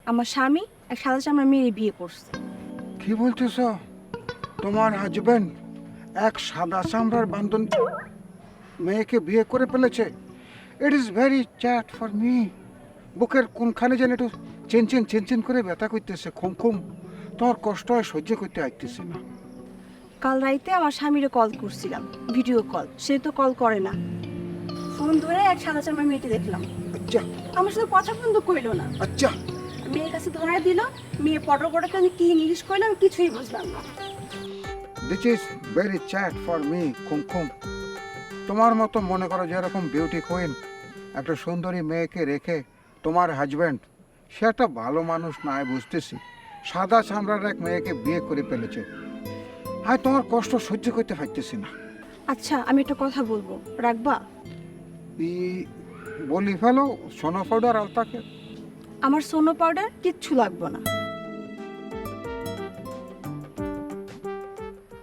আমার স্বামী এক সাদা চামড়া মেয়ে বিয়ে করছে। কি বলতেছ? তোমার হাজবেন্ড এক সাদা চামড়ার বান্ধন মেয়েকে বিয়ে করে ফেলেছে? It is very chat for me. বুকের কোনখানে যেন একটু চেনচেন চেনচেন করে ব্যথা করতেছে, খুম খুম। তোমার কষ্ট হয় সহ্য করতে আইতেছে না। কাল রাইতে আমার স্বামীরে কল করছিলাম, ভিডিও কল, সে তো কল করে না। ফোন ধরে এক সাদা চামড়া মেয়েটি দেখলাম, আচ্ছা আমার সাথে কথা বন্ধ কইলো না। আচ্ছা। মেয়ের কাছে ধরায় দিল, মেয়ে পটর পটরকে আমি কি ইংলিশ কইলাম কিছুই বুঝলাম না। This is very chat for me, খুম খুম। তোমার মতো মনে করো যেরকম বিউটি কুইন একটা সুন্দরী মেয়েকে রেখে তোমার হাজব্যান্ড সে একটা ভালো মানুষ নয়, বুঝতেছি, সাদা চামড়ার এক মেয়েকে বিয়ে করে ফেলেছে। হ্যাঁ, তোমার কষ্ট সহ্য করতে পারতেছি না। আচ্ছা আমি একটা কথা বলবো, রাখবা? ই বলি ফেলো, সোনো পাউডার আলতাকে। আমার সোনো পাউডার কিচ্ছু লাগবে না।